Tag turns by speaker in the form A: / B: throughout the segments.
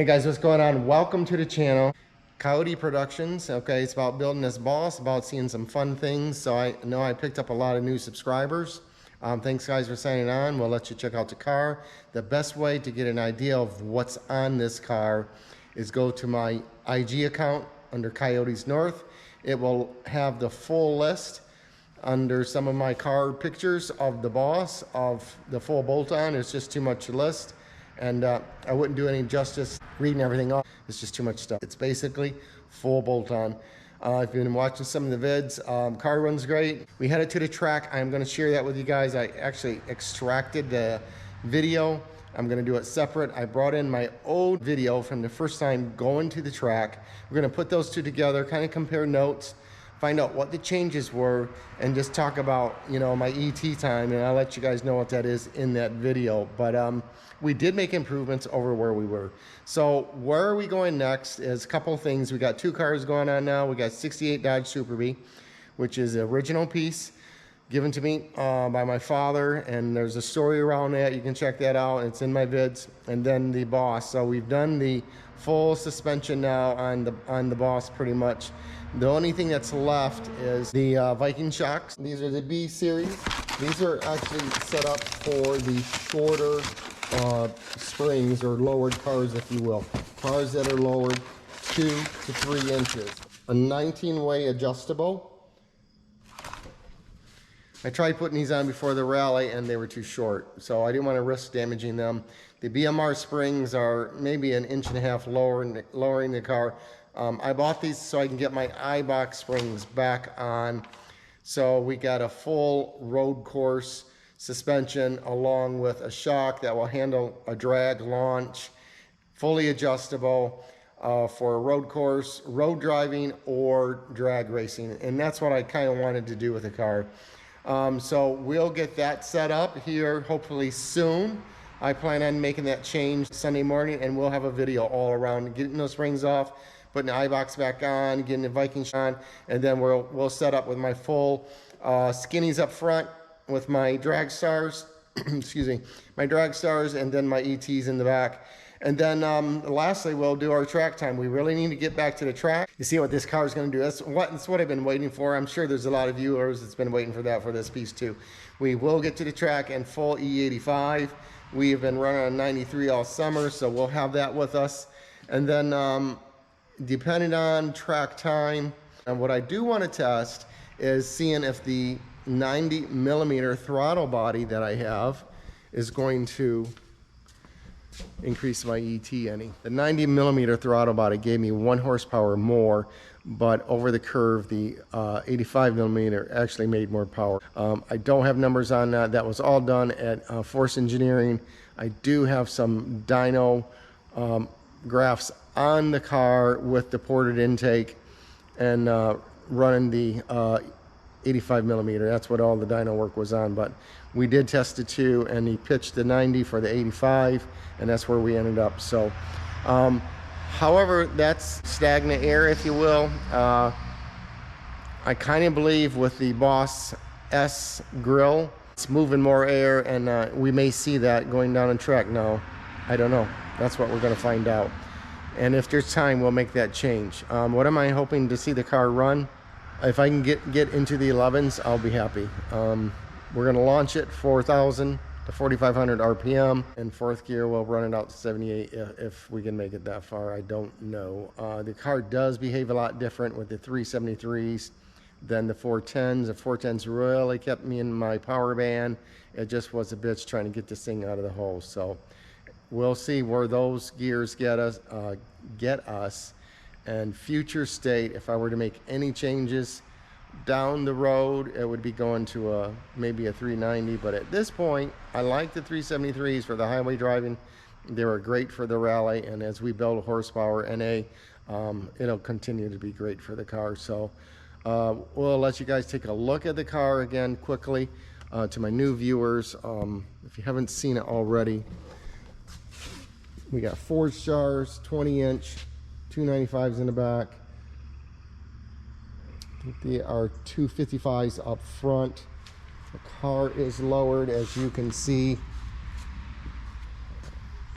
A: guys, what's going on? Welcome to the channel. Coyote Productions. Okay, it's about building this boss, about seeing some fun things. So I know I picked up a lot of new subscribers. Thanks guys for signing on. We'll let you check out the car. The best way to get an idea of what's on this car is go to my IG account under Coyotes North. It will have the full list under some of my car pictures of the boss, of the full bolt-on. It's just too much to list. And I wouldn't do any justice reading everything off. It's just too much stuff. It's basically full bolt-on. If you've been watching some of the vids, car runs great. We headed to the track. I'm going to share that with you guys. I actually extracted the video. I'm going to do it separate. I brought in my old video from the first time going to the track. We're going to put those two together, kind of compare notes, find out what the changes were, and just talk about, you know, my ET time, and I'll let you guys know what that is in that video. But we did make improvements over where we were. So where are we going next is a couple things. We got two cars going on now. We got 68 Dodge Super Bee, which is the original piece given to me by my father, and there's a story around that. You can check that out. It's in my vids. And then the boss. So we've done the full suspension now on the boss pretty much. The only thing that's left is the Viking shocks. These are the B series. These are actually set up for the shorter springs, or lowered cars, if you will. Cars that are lowered 2 to 3 inches. A 19-way adjustable. I tried putting these on before the rally and they were too short, so I didn't want to risk damaging them. The BMR springs are maybe 1.5 inches lowering the car. I bought these so I can get my iBox springs back on. So we got a full road course suspension along with a shock that will handle a drag launch, fully adjustable for a road course, road driving, or drag racing. And that's what I kind of wanted to do with the car. So we'll get that set up here hopefully soon. I plan on making that change Sunday morning, and we'll have a video all around getting those springs off, putting the iBox back on, getting the Viking on, and then we'll set up with my full skinnies up front with my drag stars, excuse me, my drag stars, and then my ETs in the back. And then lastly, we'll do our track time. We really need to get back to the track. You see what this car is going to do. That's what I've been waiting for. I'm sure there's a lot of viewers that's been waiting for that for this piece too. We will get to the track in full E85. We have been running on 93 all summer, so we'll have that with us. And then depending on track time, and what I do want to test is seeing if the 90mm throttle body that I have is going to increase my ET any. The 90mm throttle body gave me 1 horsepower more, but over the curve the 85mm actually made more power. I don't have numbers on that. That was all done at Force Engineering. I do have some dyno graphs on the car with the ported intake and running the 85mm. That's what all the dyno work was on, but we did test it too, and he pitched the 90 for the 85, and that's where we ended up. So however, that's stagnant air, if you will. I kind of believe with the Boss S grill, it's moving more air, and we may see that going down the track. No, I don't know. That's what we're going to find out, and if there's time, we'll make that change. What am I hoping to see the car run? If I can get into the 11s, I'll be happy. We're going to launch it 4,000 to 4,500 RPM. In 4th gear, we'll run it out to 78 if we can make it that far. I don't know. The car does behave a lot different with the 373s than the 410s. The 410s really kept me in my power band. It just was a bitch trying to get this thing out of the hole. So we'll see where those gears get us. And future state, if I were to make any changes down the road, it would be going to maybe a 390. But at this point, I like the 373s for the highway driving. They were great for the rally, and as we build horsepower NA, it'll continue to be great for the car. So we'll let you guys take a look at the car again quickly. To my new viewers, if you haven't seen it already, we got forged stars, 20-inch 295s in the back. I think they are 255s up front. The car is lowered, as you can see.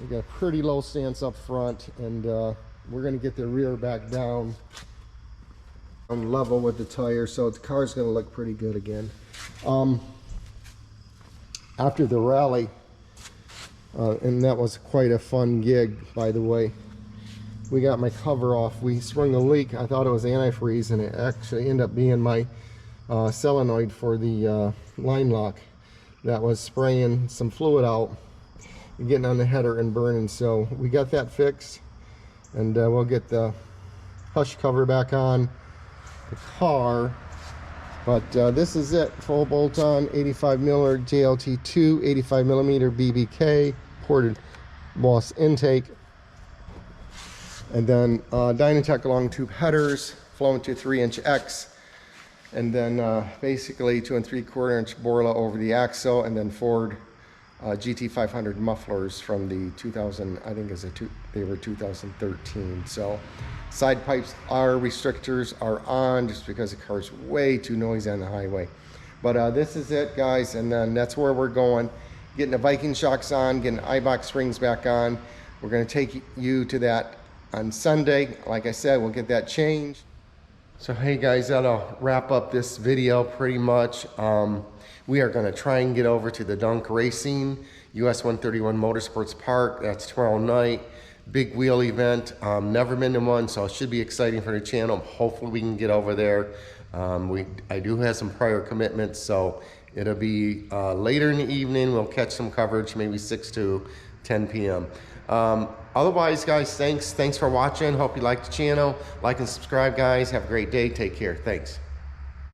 A: We got a pretty low stance up front, and we're going to get the rear back down on level with the tire, so the car's going to look pretty good again. After the rally, and that was quite a fun gig, by the way, we got my cover off. We sprung a leak. I thought it was antifreeze, and it actually ended up being my solenoid for the line lock that was spraying some fluid out, getting on the header and burning. So we got that fixed, and we'll get the hush cover back on the car. But this is it, full bolt on 85 miller JLT2 85 millimeter BBK ported Boss intake, and then Dynatech long tube headers flown to 3-inch X, and then basically 2 3/4-inch Borla over the axle, and then Ford GT500 mufflers from the 2000, I think they were 2013. So side pipes are restrictors are on, just because the car's way too noisy on the highway. But this is it, guys, and then that's where we're going. Getting the Viking shocks on, getting the iBox springs back on. We're going to take you to that on Sunday. Like I said, we'll get that changed. So hey guys, that'll wrap up this video pretty much. We are going to try and get over to the Dunk Racing US 131 Motorsports Park. That's tomorrow night. Big wheel event. Never been to one, so it should be exciting for the channel. Hopefully we can get over there. I do have some prior commitments, so it'll be later in the evening. We'll catch some coverage, maybe 6 to 10 p.m. Otherwise, guys, thanks for watching. Hope you liked the channel. Like and subscribe, guys. Have a great day. Take care. Thanks.